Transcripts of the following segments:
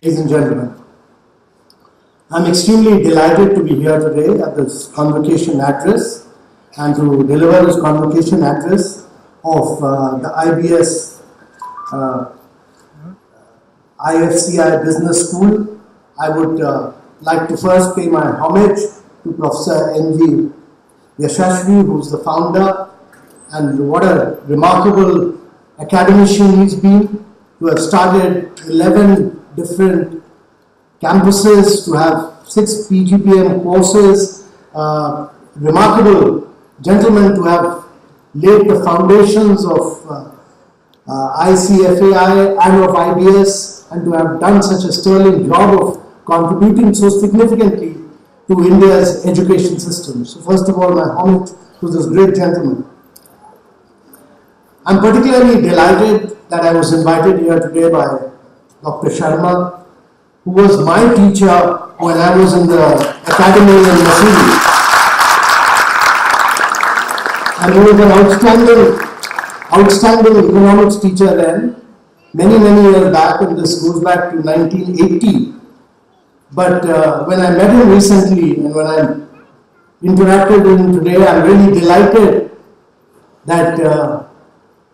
Ladies and gentlemen, I'm extremely delighted to be here today at this convocation address and to deliver this convocation address of the IBS IFCI Business School. I would like to first pay my homage to Professor N.G. Yashashvi, who is the founder, and what a remarkable academician he's been, to have started 11 different campuses, to have 6 PGPM courses, remarkable gentleman to have laid the foundations of ICFAI and of IBS, and to have done such a sterling job of contributing so significantly to India's education system. So first of all, my homage to this great gentleman. I'm particularly delighted that I was invited here today by Dr. Sharma, who was my teacher when I was in the academy in Missouri. And he was an outstanding economics teacher then, many years back, and this goes back to 1980. But when I met him recently and when I interacted with him today, I'm really delighted that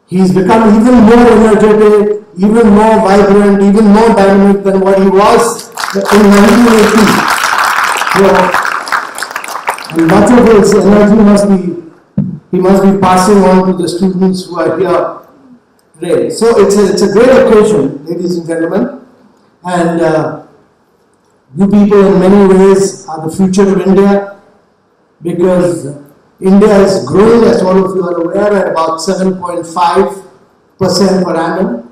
he's become even more energetic, even more vibrant, even more dynamic than what he was in 1980. So, and much of his energy he must be passing on to the students who are here today. So it's a great occasion, ladies and gentlemen, and you people in many ways are the future of India, because India is growing, as all of you are aware, at about 7.5% per annum.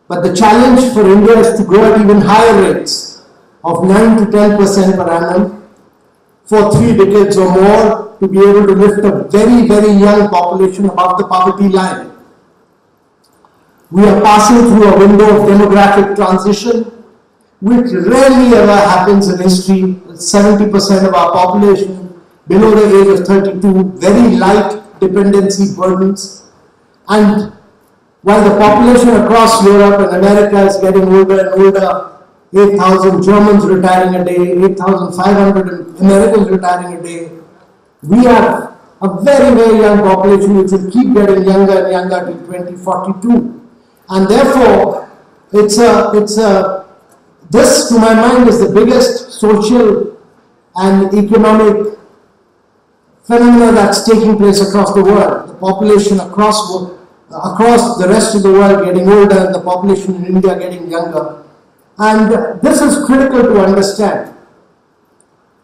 But the challenge for India is to grow at even higher rates of 9 to 10% per annum for 3 decades or more, to be able to lift a very young population above the poverty line. We are passing through a window of demographic transition, which rarely ever happens in history. 70% of our population below the age of 32, very light dependency burdens. And while the population across Europe and America is getting older and older, 8,000 Germans retiring a day, 8,500 Americans retiring a day, we have a very young population which will keep getting younger and younger till 2042. And therefore, this to my mind is the biggest social and economic phenomena that's taking place across the world. The population across the rest of the world getting older and the population in India getting younger. And this is critical to understand.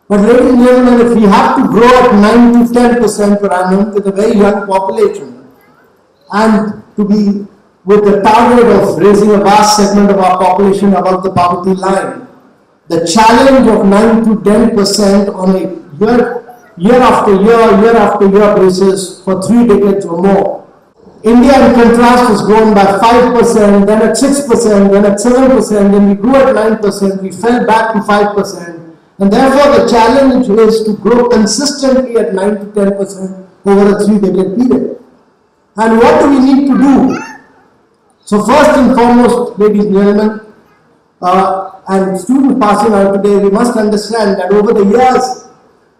But ladies and gentlemen, if we have to grow at 9 to 10% per annum with a very young population, and to be with the target of raising a vast segment of our population above the poverty line, the challenge of 9 to 10% on a year after year basis for 3 decades or more. India, in contrast, has grown by 5%, then at 6%, then at 7%, then we grew at 9%, we fell back to 5%, and therefore the challenge is to grow consistently at 9 to 10% over a 3-decade period. And what do we need to do? So first and foremost, ladies and gentlemen, and students passing out today, we must understand that over the years,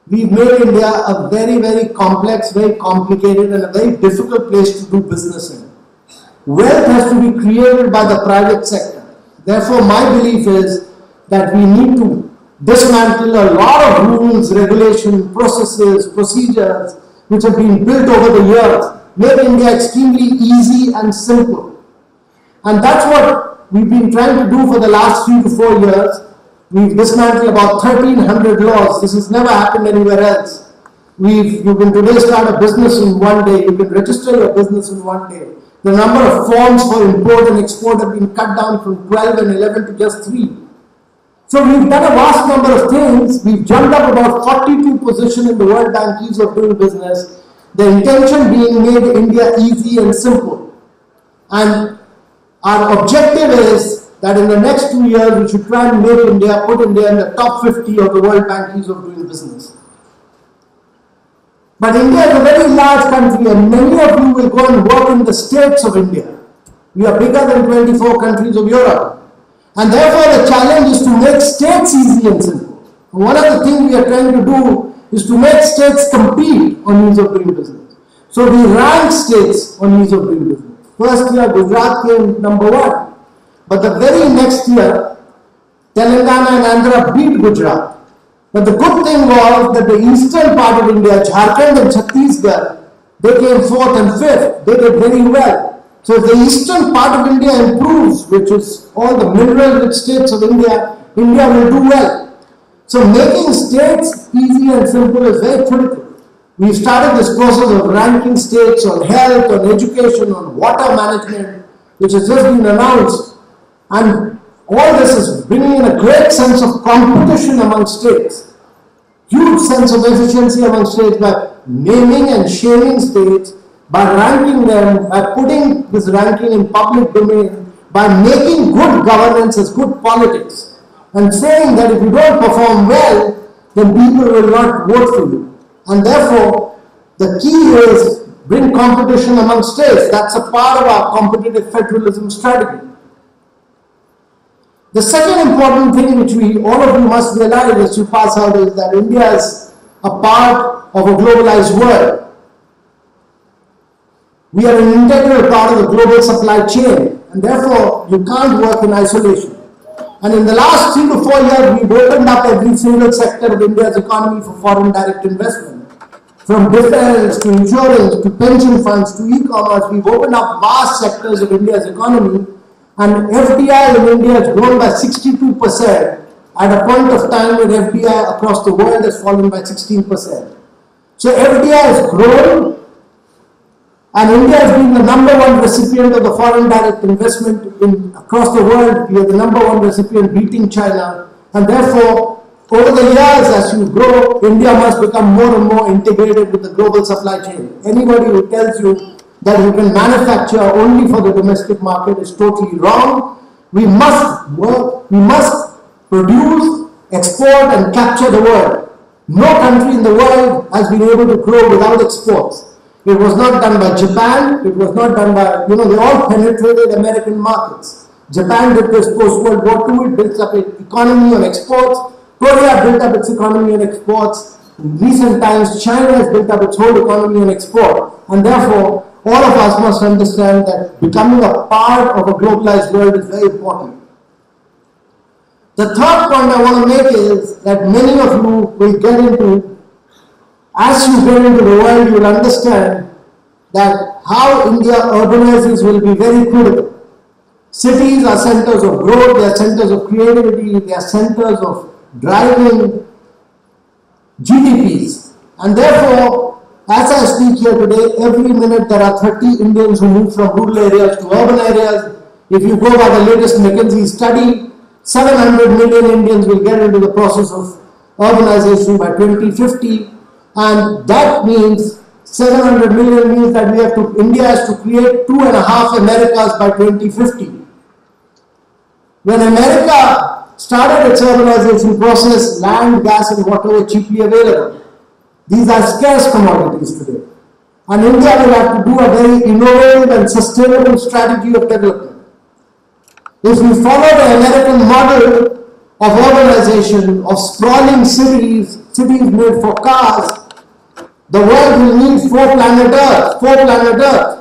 we've made India a very complex, very complicated, and a very difficult place to do business in. Wealth has to be created by the private sector. Therefore, my belief is that we need to dismantle a lot of rules, regulations, processes, procedures which have been built over the years, make India extremely easy and simple. And that's what we've been trying to do for the last 3 to 4 years. We've dismantled about 1,300 laws. This has never happened anywhere else. You can today start a business in one day. You can register your business in one day. The number of forms for import and export have been cut down from 12 and 11 to just 3. So we've done a vast number of things. We've jumped up about 42 position in the World Bank Ease of Doing Business. The intention being made India easy and simple. And our objective is that in the next 2 years, we should try and make India, put India in the top 50 of the World Bank Ease of Doing Business. But India is a very large country, and many of you will go and work in the states of India. We are bigger than 24 countries of Europe. And therefore the challenge is to make states easy and simple. One of the things we are trying to do is to make states compete on ease of doing business. So we rank states on ease of doing business. First year Gujarat came number 1. But the very next year, Telangana and Andhra beat Gujarat. But the good thing was that the eastern part of India, Jharkhand and Chhattisgarh, they came 4th and 5th. They did very well. So if the eastern part of India improves, which is all the mineral-rich states of India, India will do well. So making states easy and simple is very critical. We started this process of ranking states on health, on education, on water management, which has just been announced. And all this is bringing in a great sense of competition among states. Huge sense of efficiency among states by naming and shaming states, by ranking them, by putting this ranking in public domain, by making good governance as good politics, and saying that if you don't perform well, then people will not vote for you. And therefore, the key is bring competition among states. That's a part of our competitive federalism strategy. The second important thing which all of you must realize as you pass out is that India is a part of a globalized world. We are an integral part of the global supply chain, and therefore you can't work in isolation. And in the last 3 to 4 years, we've opened up every single sector of India's economy for foreign direct investment. From defense to insurance to pension funds to e-commerce, we've opened up vast sectors of India's economy. And FDI in India has grown by 62% at a point of time when FDI across the world has fallen by 16%. So FDI has grown, and India has been the number 1 recipient of the foreign direct investment across the world. We are the number 1 recipient, beating China. And therefore, over the years as you grow, India must become more and more integrated with the global supply chain. Anybody who tells you that you can manufacture only for the domestic market is totally wrong. We must work, we must produce, export and capture the world. No country in the world has been able to grow without exports. It was not done by Japan, it was not done by, they all penetrated American markets. Japan did this post-World War II, it built up its economy on exports. Korea built up its economy on exports. In recent times, China has built up its whole economy on export. And therefore, all of us must understand that becoming a part of a globalized world is very important. The third point I want to make is that many of you will get into, as you get into the world, you will understand that how India urbanizes will be very critical. Cities are centers of growth, they are centers of creativity, they are centers of driving GDPs. And therefore, as I speak here today, every minute there are 30 Indians who move from rural areas to urban areas. If you go by the latest McKinsey study, 700 million Indians will get into the process of urbanization by 2050. And that means 700 million means that India has to create 2.5 Americas by 2050. When America started its urbanization process, land, gas and water were cheaply available. These are scarce commodities today. And India will have to do a very innovative and sustainable strategy of development. If we follow the American model of urbanization, of sprawling cities made for cars, the world will need 4 planet Earth.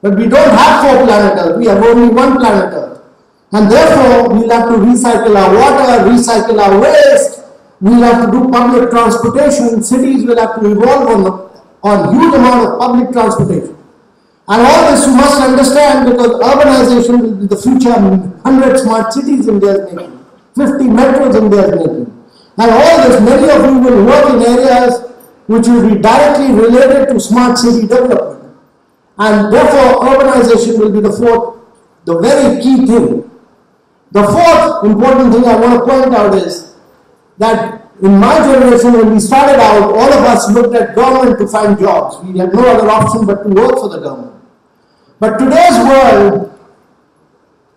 But we don't have 4 planet Earth, we have only 1 planet Earth. And therefore, we'll have to recycle our water, recycle our waste, we'll have to do public transportation, cities will have to evolve on huge amount of public transportation. And all this you must understand, because urbanization will be the future. 100 smart cities India is making, 50 metros India is making. And all this, many of you will work in areas which will be directly related to smart city development. And therefore, urbanization will be the very key thing. The fourth important thing I want to point out is that in my generation, when we started out, all of us looked at government to find jobs. We had no other option but to work for the government. But today's world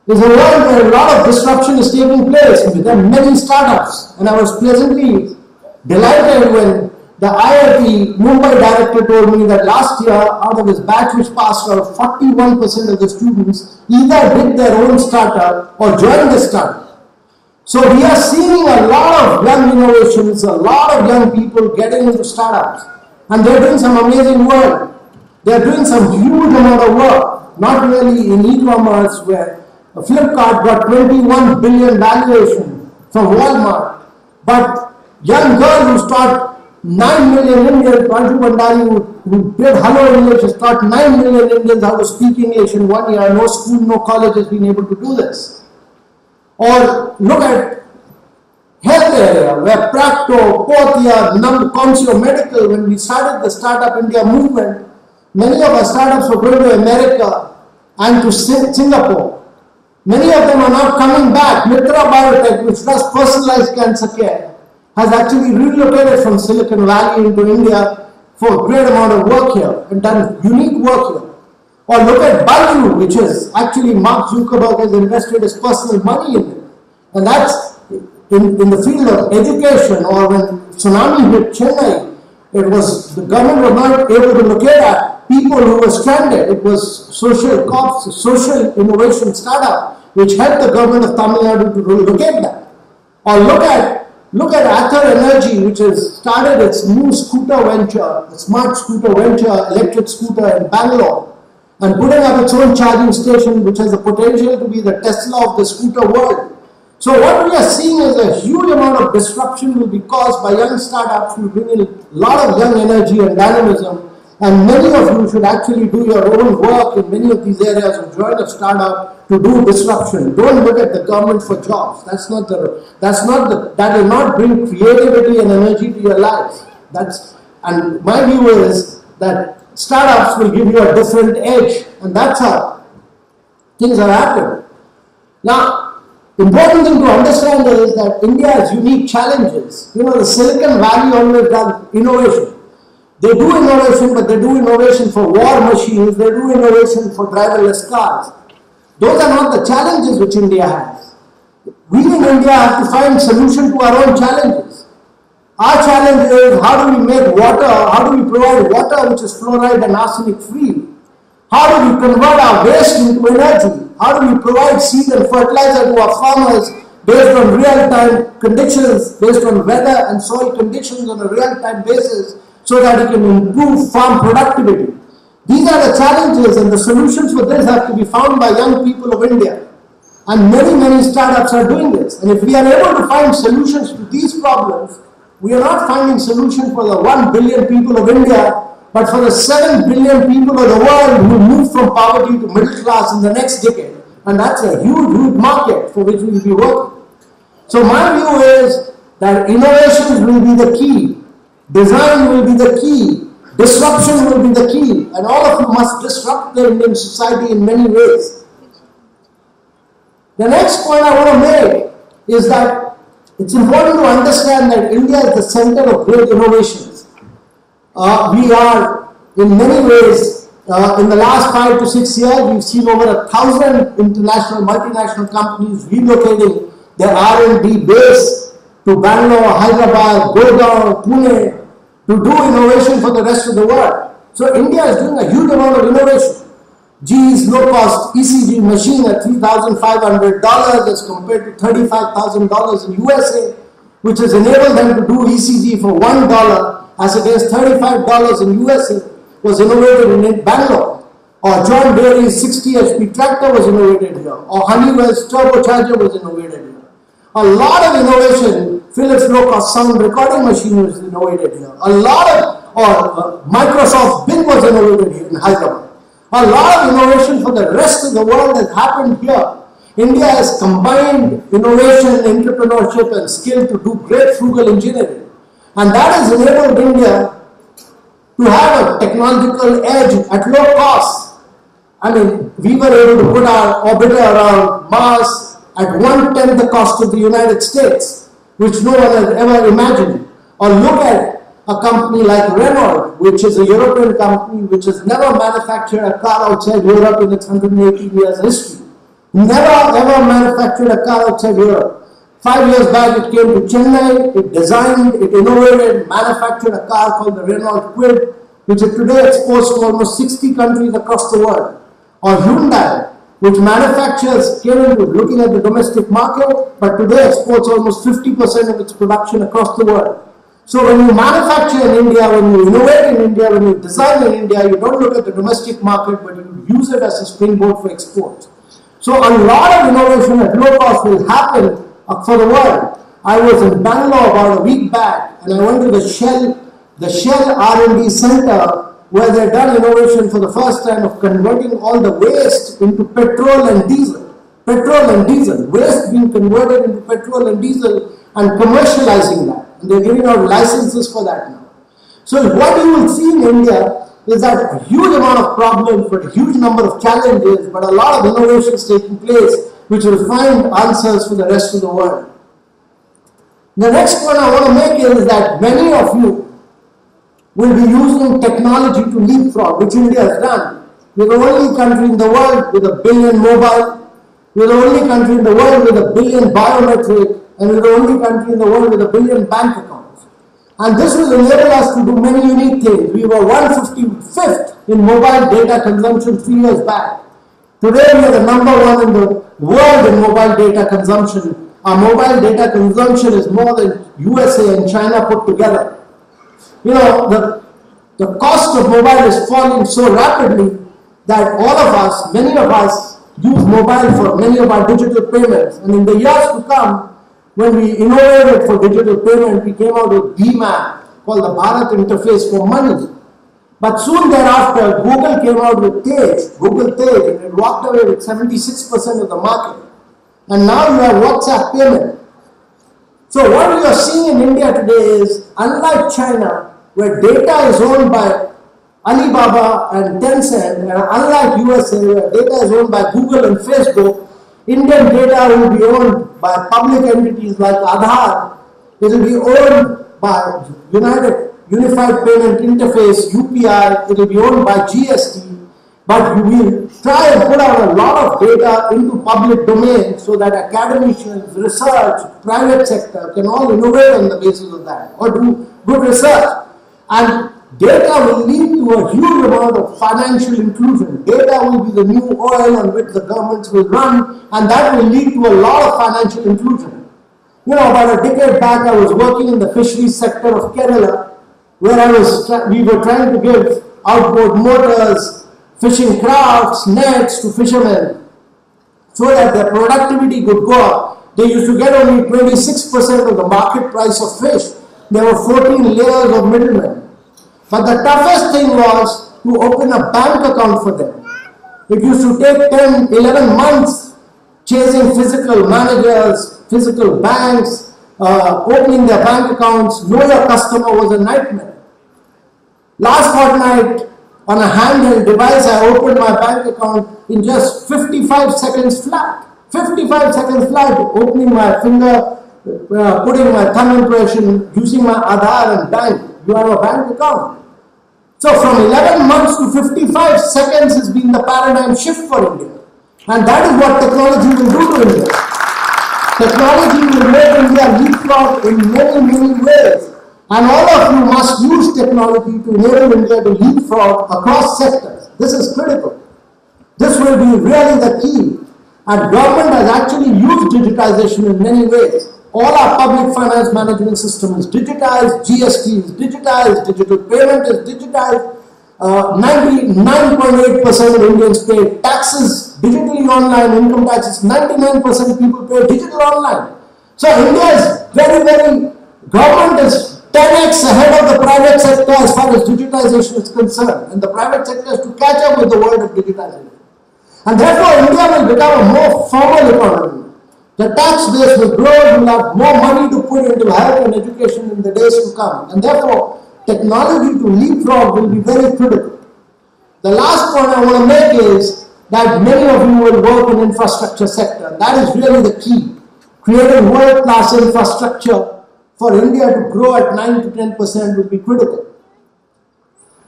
is a world where a lot of disruption is taking place. There are many startups, and I was pleasantly delighted when The IIT Mumbai director told me that last year, out of his batch which passed out, 41% of the students either did their own startup or joined the startup. So we are seeing a lot of young innovations, a lot of young people getting into startups, and they're doing some amazing work. They're doing some huge amount of work, not really in e-commerce where Flipkart got 21 billion valuation from Walmart, but young girl who's taught 9 million Indians, Panju Bandari, who did Hello English, has taught 9 million Indians how to speak English in 1 year. No school, no college has been able to do this. Or look at health area, where Practo, Portia, Comsio Medical, when we started the Startup India movement, many of our startups were going to America and to Singapore. Many of them are now coming back. Mitra Biotech, which does personalized cancer care, has actually relocated from Silicon Valley into India for a great amount of work here and done unique work here. Or look at Baidu, which is actually Mark Zuckerberg has invested his personal money in it. And that's in the field of education. Or when tsunami hit Chennai, it was the government was not able to locate at people who were stranded. It was social innovation startup which helped the government of Tamil Nadu to locate that. Or look at Ather Energy, which has started its new scooter venture, the smart scooter venture, electric scooter in Bangalore, and putting up its own charging station, which has the potential to be the Tesla of the scooter world. So what we are seeing is a huge amount of disruption will be caused by young startups who bring in a lot of young energy and dynamism, and many of you should actually do your own work in many of these areas and join a startup to do disruption. Don't look at the government for jobs. That will not bring creativity and energy to your lives. And my view is that startups will give you a different edge, and that's how things are happening. Now, important thing to understand is that India has unique challenges. The Silicon Valley always does innovation. They do innovation, but they do innovation for war machines, they do innovation for driverless cars. Those are not the challenges which India has. We in India have to find solution to our own challenges. Our challenge is how do we make water, how do we provide water which is fluoride and arsenic free? How do we convert our waste into energy? How do we provide seed and fertilizer to our farmers based on real-time conditions, based on weather and soil conditions on a real-time basis so that it can improve farm productivity? These are the challenges, and the solutions for this have to be found by young people of India. And many startups are doing this. And if we are able to find solutions to these problems, we are not finding solutions for the 1 billion people of India, but for the 7 billion people of the world who will move from poverty to middle class in the next decade. And that's a huge market for which we will be working. So my view is that innovations will be the key, design will be the key, disruption will be the key, and all of you must disrupt the Indian society in many ways. The next point I want to make is that it's important to understand that India is the center of great innovations. We are, in many ways, in the last 5 to 6 years, we've seen over 1,000 international, multinational companies relocating their R&D base to Bangalore, Hyderabad, Gurgaon, Pune, to do innovation for the rest of the world. So India is doing a huge amount of innovation. GE's low-cost ECG machine at $3,500 as compared to $35,000 in USA, which has enabled them to do ECG for $1 as against $35 in USA, was innovated in Bangalore. Or John Deere's 60 HP tractor was innovated here. Or Honeywell's turbocharger was innovated here. A lot of innovation. Philips low-cost sound recording machine was innovated here. Microsoft Bing was innovated here in Hyderabad. A lot of innovation for the rest of the world has happened here. India has combined innovation, entrepreneurship and skill to do great frugal engineering. And that has enabled India to have a technological edge at low cost. I mean, we were able to put our orbiter around Mars at 1/10 the cost of the United States, which no one had ever imagined. Or look at a company like Renault, which is a European company which has never manufactured a car outside Europe in its 118 years history. Never ever manufactured a car outside Europe. 5 years back, it came to Chennai, it designed, it innovated, manufactured a car called the Renault Kwid, which is today exports to almost 60 countries across the world. Or Hyundai, which manufactures, came into looking at the domestic market, but today exports almost 50% of its production across the world. So when you manufacture in India, when you innovate in India, when you design in India, you don't look at the domestic market, but you use it as a springboard for exports. So a lot of innovation at low cost will happen for the world. I was in Bangalore about a week back, and I went to the Shell R&D Center, where they've done innovation for the first time of converting all the waste into petrol and diesel. Petrol and diesel. Waste being converted into petrol and diesel and commercializing that. And they're giving out licenses for that now. So what you will see in India is that a huge amount of problems, but a huge number of challenges, but a lot of innovations taking place, which will find answers for the rest of the world. The next point I want to make is that many of you will be using technology to leapfrog, which India has done. We're the only country in the world with 1 billion mobile. We're the only country in the world with 1 billion biometric, and we're the only country in the world with 1 billion bank accounts. And this will enable us to do many unique things. We were 155th in mobile data consumption 3 years back. Today we are the number 1 in the world in mobile data consumption. Our mobile data consumption is more than USA and China put together. You know, the cost of mobile is falling so rapidly that all of us, many of us, use mobile for many of our digital payments. And in the years to come, when we innovated for digital payment, we came out with BMAP, called the Bharat Interface for Money. But soon thereafter, Google came out with Google Tej, and it walked away with 76% of the market. And now you have WhatsApp payment. So what we are seeing in India today is, unlike China, where data is owned by Alibaba and Tencent, and unlike USA, where data is owned by Google and Facebook, Indian data will be owned by public entities like Aadhaar. It will be owned by Unified Payment Interface, UPI. It will be owned by GST. But we will try and put out a lot of data into public domain so that academicians, research, private sector can all innovate on the basis of that or do good research. And data will lead to a huge amount of financial inclusion. Data will be the new oil on which the governments will run, and that will lead to a lot of financial inclusion. You know, about a decade back, I was working in the fisheries sector of Kerala, where we were trying to give outboard motors, fishing crafts, nets to fishermen, so that their productivity could go up. They used to get only 26% of the market price of fish. There were 14 layers of middlemen. But the toughest thing was to open a bank account for them. It used to take 10, 11 months chasing physical managers, physical banks, opening their bank accounts. Know your customer was a nightmare. Last fortnight, on a handheld device, I opened my bank account in just 55 seconds flat. 55 seconds flat, opening my finger, putting my thumb impression, using my Aadhaar and bank. You have a bank account. So from 11 months to 55 seconds has been the paradigm shift for India. And that is what technology will do to India. Technology will make India leapfrog in many, many ways. And all of you must use technology to enable India to leapfrog across sectors. This is critical. This will be really the key. And government has actually used digitization in many ways. All our public finance management system is digitized, GST is digitized, digital payment is digitized, 99.8% of Indians pay taxes digitally online, income taxes, 99% people pay digital online. So India is very, government is 10x ahead of the private sector as far as digitization is concerned, and the private sector has to catch up with the world of digitization. And therefore India will become a more formal economy. The tax base will grow, you will have more money to put into health and education in the days to come. And therefore, technology to leapfrog will be very critical. The last point I want to make is that many of you will work in infrastructure sector. That is really the key. Creating world-class infrastructure for India to grow at 9 to 10% will be critical.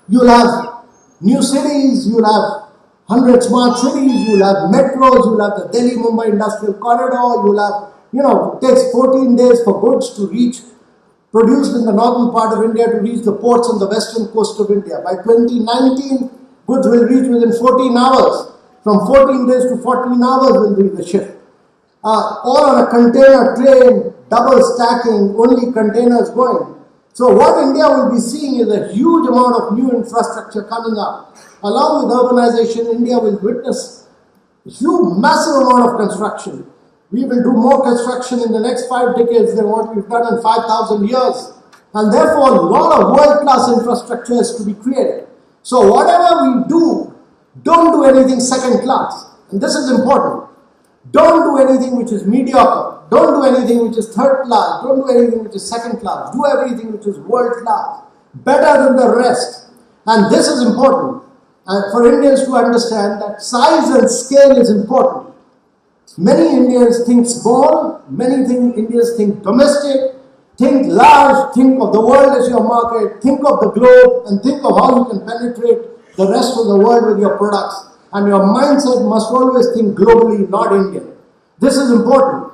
You will have new cities, you will have 100 smart cities, you will have metros, you will have the Delhi-Mumbai Industrial Corridor, you will have it takes 14 days for goods to reach, produced in the northern part of India, to reach the ports on the western coast of India. By 2019, goods will reach within 14 hours. From 14 days to 14 hours will be the shift. All on a container train, double stacking, only containers going. So what India will be seeing is a huge amount of new infrastructure coming up. Along with urbanization, India will witness a huge, massive amount of construction. We will do more construction in the next 5 decades than what we've done in 5,000 years. And therefore, a lot of world-class infrastructure is to be created. So whatever we do, don't do anything second class. And this is important. Don't do anything which is mediocre. Don't do anything which is third class. Don't do anything which is second class. Do everything which is world class. Better than the rest. And this is important. And for Indians to understand that size and scale is important. Many Indians think small. Many Indians think domestic. Think large. Think of the world as your market. Think of the globe. And think of how you can penetrate the rest of the world with your products. And your mindset must always think globally, not Indian. This is important.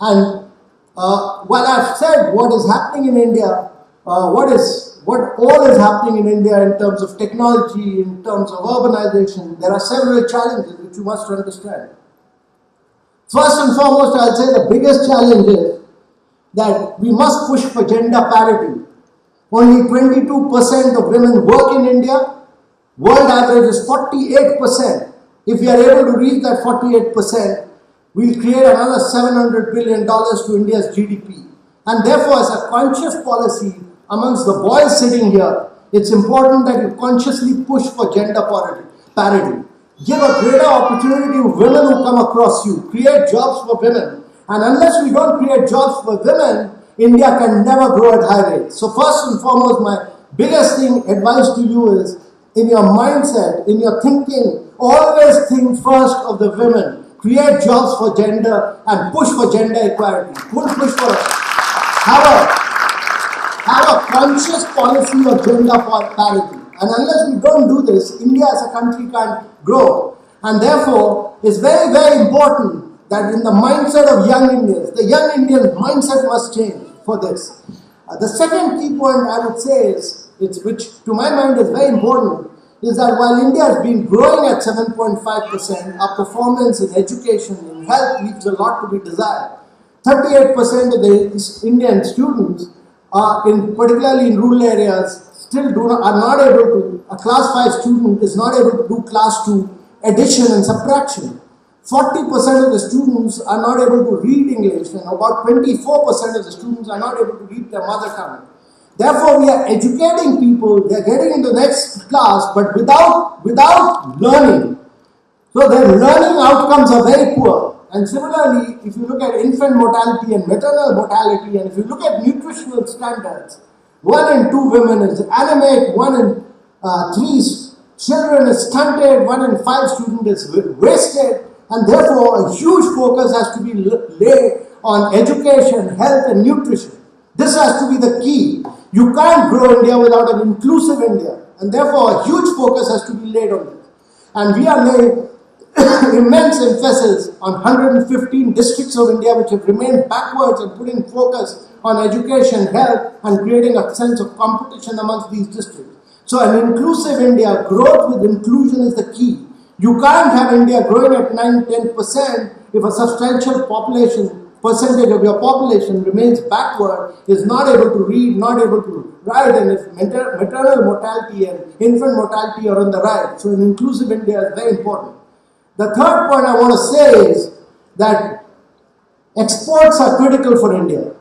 And while I've said what is happening in India, what all is happening in India in terms of technology, in terms of urbanization, there are several challenges which you must understand. First and foremost, I'll say the biggest challenge is that we must push for gender parity. Only 22% of women work in India. World average is 48%. If we are able to reach that 48%, we'll create another $700 billion to India's GDP. And therefore, as a conscious policy amongst the boys sitting here, it's important that you consciously push for gender parity. Give a greater opportunity to women who come across you. Create jobs for women. And unless we don't create jobs for women, India can never grow at high rates. So first and foremost, my biggest advice to you is, in your mindset, in your thinking, always think first of the women. Create jobs for gender and push for gender equality. Push for have a conscious policy of gender parity. And unless we don't do this, India as a country can't grow. And therefore, it's very, very important that in the mindset of young Indians, the young Indian mindset must change for this. The second key point I would say is, which to my mind is very important, is that while India has been growing at 7.5%, our performance in education and health leaves a lot to be desired. 38% of the Indian students particularly in rural areas, are not able to, a class 5 student is not able to do class 2 addition and subtraction. 40% of the students are not able to read English, and about 24% of the students are not able to read their mother tongue. Therefore, we are educating people, they are getting into the next class, but without learning. So their learning outcomes are very poor. And similarly, if you look at infant mortality and maternal mortality, and if you look at nutritional standards, 1 in 2 women is anemic, 1 in 3 children is stunted, 1 in 5 student is wasted, and therefore a huge focus has to be laid on education, health and nutrition. This has to be the key. You can't grow India without an inclusive India, and therefore a huge focus has to be laid on this. And we are laying immense emphasis on 115 districts of India which have remained backwards and putting focus on education, health and creating a sense of competition amongst these districts. So an inclusive India, growth with inclusion is the key. You can't have India growing at 9-10% if a substantial percentage of your population remains backward, is not able to read, not able to write, and if maternal mortality and infant mortality are on the rise. So an inclusive India is very important. The third point I want to say is that exports are critical for India.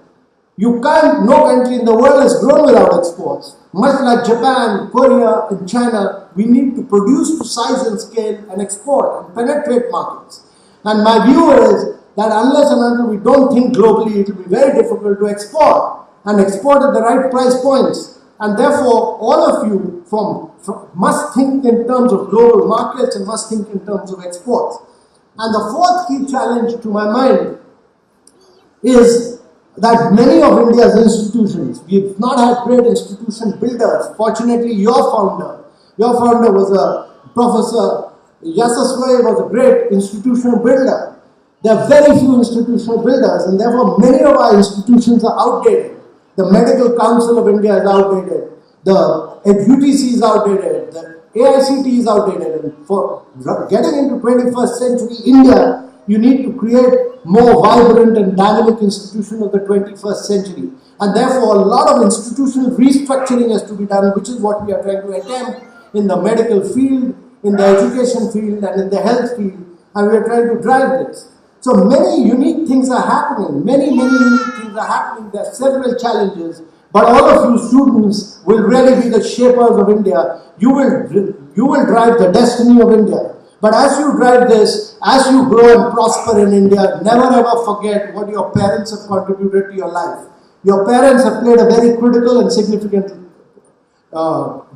No country in the world has grown without exports. Much like Japan, Korea and China, we need to produce to size and scale and export and penetrate markets. And my view is that unless and until we don't think globally, it will be very difficult to export and export at the right price points. And therefore, all of you must think in terms of global markets and must think in terms of exports. And the fourth key challenge to my mind is that many of India's institutions, we've not had great institution builders. Fortunately, your founder was a Professor Yasasway, was a great institutional builder. There are very few institutional builders, and therefore many of our institutions are outdated. The Medical Council of India is outdated. The UTC is outdated. The AICT is outdated. And for getting into 21st century India, you need to create more vibrant and dynamic institutions of the 21st century. And therefore, a lot of institutional restructuring has to be done, which is what we are trying to attempt in the medical field, in the education field, and in the health field. And we are trying to drive this. So many unique things are happening. Many unique things are happening. There are several challenges. But all of you students will really be the shapers of India. You will drive the destiny of India. But as you drive this, as you grow and prosper in India, never ever forget what your parents have contributed to your life. Your parents have played a very critical and significant role,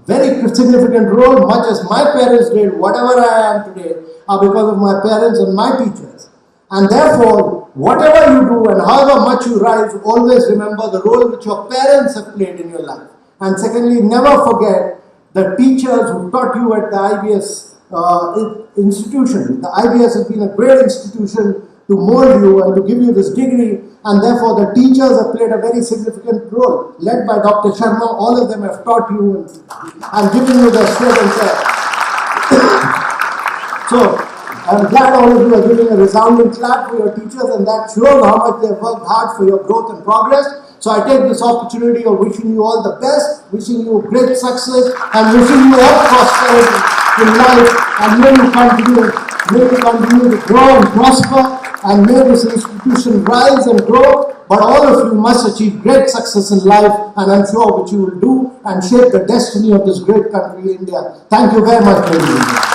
much as my parents did. Whatever I am today are because of my parents and my teachers. And therefore, whatever you do and however much you rise, always remember the role which your parents have played in your life. And secondly, never forget the teachers who taught you at the IBS institution. The IBS has been a great institution to mold you and to give you this degree, and therefore the teachers have played a very significant role. Led by Dr. Sharma, all of them have taught you and given you their strength and care. So, I'm glad all of you are giving a resounding clap for your teachers, and that shows how much they have worked hard for your growth and progress. So I take this opportunity of wishing you all the best, wishing you great success, and wishing you all prosperity in life, and may you continue to grow and prosper, and may this institution rise and grow. But all of you must achieve great success in life, and I'm sure which you will do, and shape the destiny of this great country, India. Thank you very much, ladies and gentlemen.